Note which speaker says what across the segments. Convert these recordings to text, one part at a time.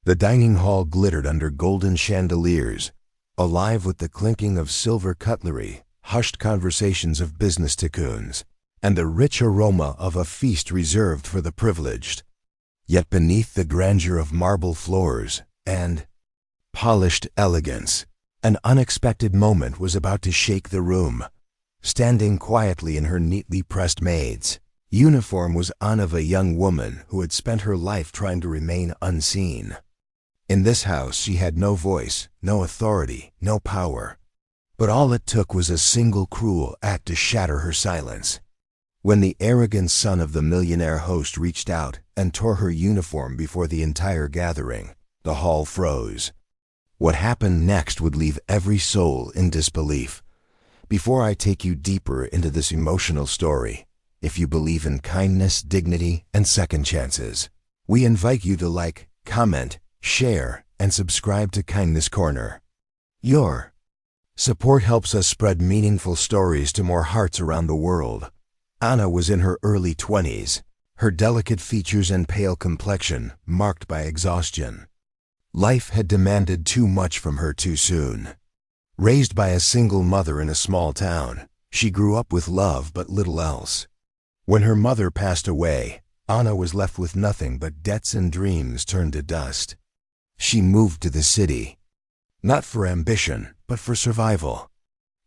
Speaker 1: The dining hall glittered under golden chandeliers, alive with the clinking of silver cutlery, hushed conversations of business tycoons, and the rich aroma of a feast reserved for the privileged. Yet beneath the grandeur of marble floors and polished elegance, an unexpected moment was about to shake the room. Standing quietly in her neatly pressed maid's uniform was Anna, a young woman who had spent her life trying to remain unseen. In this house she had no voice, no authority, no power. But all it took was a single cruel act to shatter her silence. When the arrogant son of the millionaire host reached out and tore her uniform before the entire gathering, the hall froze. What happened next would leave every soul in disbelief. Before I take you deeper into this emotional story, if you believe in kindness, dignity, and second chances, we invite you to like, comment, share, and subscribe to Kindness Corner. Your support helps us spread meaningful stories to more hearts around the world. Anna was in her early 20s, her delicate features and pale complexion marked by exhaustion. Life had demanded too much from her too soon. Raised by a single mother in a small town, she grew up with love but little else. When her mother passed away, Anna was left with nothing but debts and dreams turned to dust. She moved to the city, not for ambition, but for survival.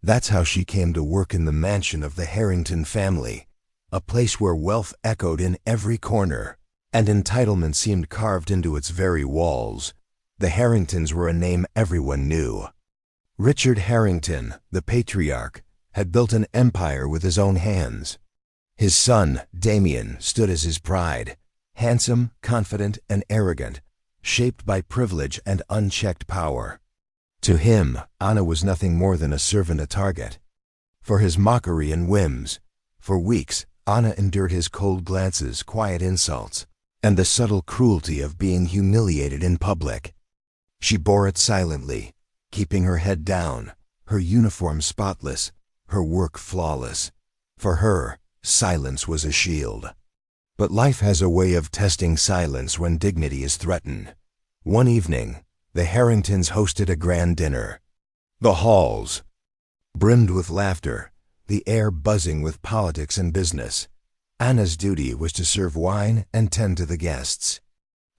Speaker 1: That's how she came to work in the mansion of the Harrington family, a place where wealth echoed in every corner, and entitlement seemed carved into its very walls. The Harringtons were a name everyone knew. Richard Harrington, the patriarch, had built an empire with his own hands. His son, Damien, stood as his pride, handsome, confident, and arrogant, shaped by privilege and unchecked power. To him, Anna was nothing more than a servant, a target. For his mockery and whims, for weeks, Anna endured his cold glances, quiet insults, and the subtle cruelty of being humiliated in public. She bore it silently, keeping her head down, her uniform spotless, her work flawless. For her, silence was a shield. But life has a way of testing silence when dignity is threatened. One evening, the Harringtons hosted a grand dinner. The halls brimmed with laughter, the air buzzing with politics and business. Anna's duty was to serve wine and tend to the guests.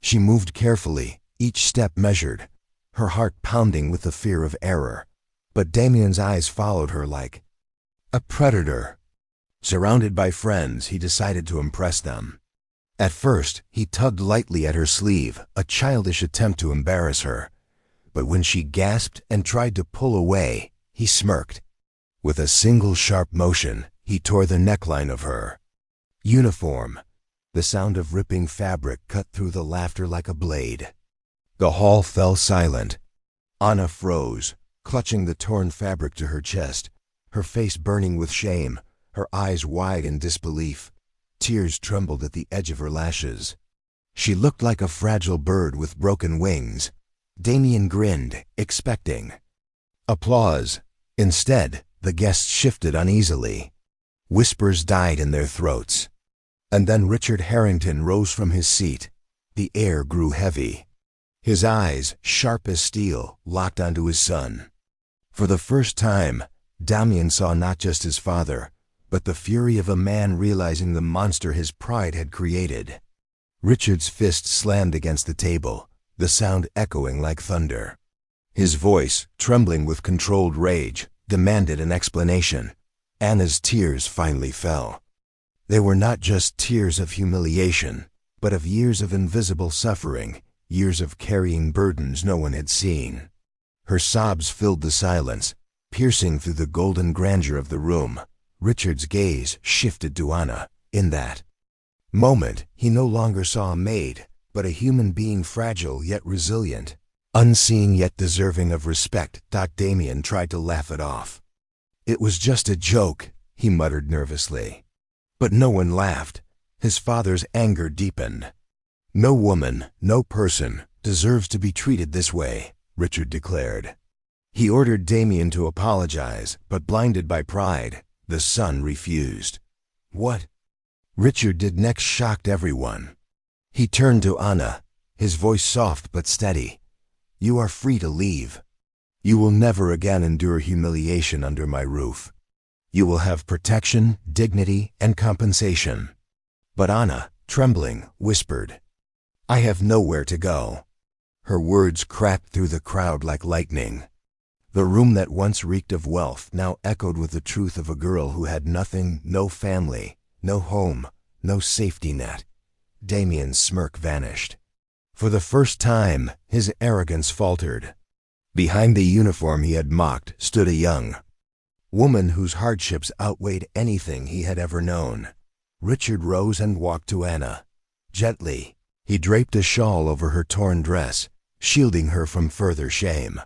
Speaker 1: She moved carefully, each step measured, her heart pounding with the fear of error. But Damien's eyes followed her like a predator. Surrounded by friends, he decided to impress them. At first, he tugged lightly at her sleeve, a childish attempt to embarrass her. But when she gasped and tried to pull away, he smirked. With a single sharp motion, he tore the neckline of her uniform. The sound of ripping fabric cut through the laughter like a blade. The hall fell silent. Anna froze, clutching the torn fabric to her chest, her face burning with shame, her eyes wide in disbelief. Tears trembled at the edge of her lashes. She looked like a fragile bird with broken wings. Damien grinned, expecting applause. Instead, the guests shifted uneasily. Whispers died in their throats. And then Richard Harrington rose from his seat. The air grew heavy. His eyes, sharp as steel, locked onto his son. For the first time, Damien saw not just his father, but the fury of a man realizing the monster his pride had created. Richard's fist slammed against the table, the sound echoing like thunder. His voice, trembling with controlled rage, demanded an explanation. Anna's tears finally fell. They were not just tears of humiliation, but of years of invisible suffering, years of carrying burdens no one had seen. Her sobs filled the silence, piercing through the golden grandeur of the room. Richard's gaze shifted to Anna. In that moment, he no longer saw a maid, but a human being, fragile yet resilient, unseen yet deserving of respect. Damien tried to laugh it off. "It was just a joke," he muttered nervously. But no one laughed. His father's anger deepened. "No woman, no person, deserves to be treated this way," Richard declared. He ordered Damien to apologize, but blinded by pride, the son refused. What Richard did next shocked everyone. He turned to Anna, his voice soft but steady. "You are free to leave. You will never again endure humiliation under my roof. You will have protection, dignity, and compensation." But Anna, trembling, whispered, "I have nowhere to go." Her words cracked through the crowd like lightning. The room that once reeked of wealth now echoed with the truth of a girl who had nothing, no family, no home, no safety net. Damien's smirk vanished. For the first time, his arrogance faltered. Behind the uniform he had mocked stood a young woman whose hardships outweighed anything he had ever known. Richard rose and walked to Anna. Gently, he draped a shawl over her torn dress, shielding her from further shame.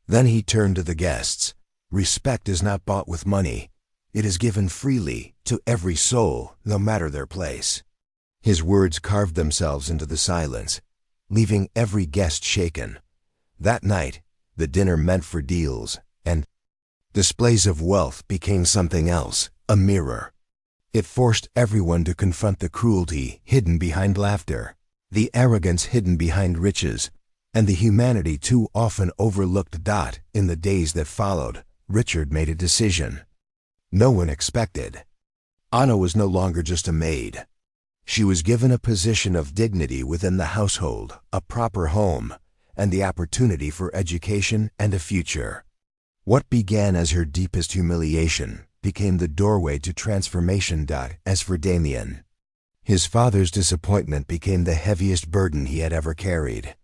Speaker 1: Then he turned to the guests. "Respect is not bought with money. It is given freely to every soul, no matter their place." His words carved themselves into the silence, leaving every guest shaken. That night, the dinner meant for deals, and displays of wealth became something else, a mirror. It forced everyone to confront the cruelty hidden behind laughter, the arrogance hidden behind riches, and the humanity too often overlooked. In the days that followed, Richard made a decision. No one expected. Anna was no longer just a maid. She was given a position of dignity within the household, a proper home, and the opportunity for education and a future. What began as her deepest humiliation became the doorway to transformation. As for Damien, his father's disappointment became the heaviest burden he had ever carried.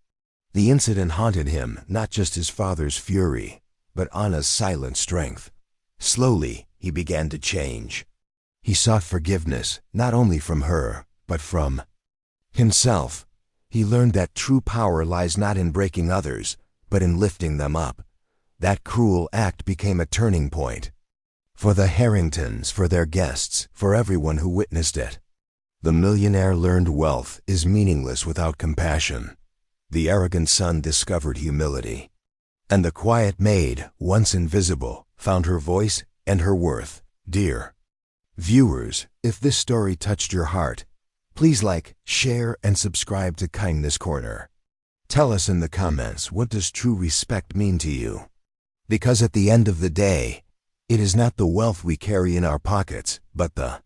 Speaker 1: The incident haunted him, not just his father's fury, but Anna's silent strength. Slowly, he began to change. He sought forgiveness, not only from her, but from himself. He learned that true power lies not in breaking others, but in lifting them up. That cruel act became a turning point. For the Harringtons, for their guests, for everyone who witnessed it. The millionaire learned wealth is meaningless without compassion. The arrogant son discovered humility. And the quiet maid, once invisible, found her voice and her worth. Dear viewers, if this story touched your heart, please like, share, and subscribe to Kindness Corner. Tell us in the comments, what does true respect mean to you? Because at the end of the day, it is not the wealth we carry in our pockets, but the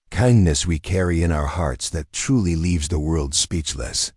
Speaker 1: kindness we carry in our hearts that truly leaves the world speechless.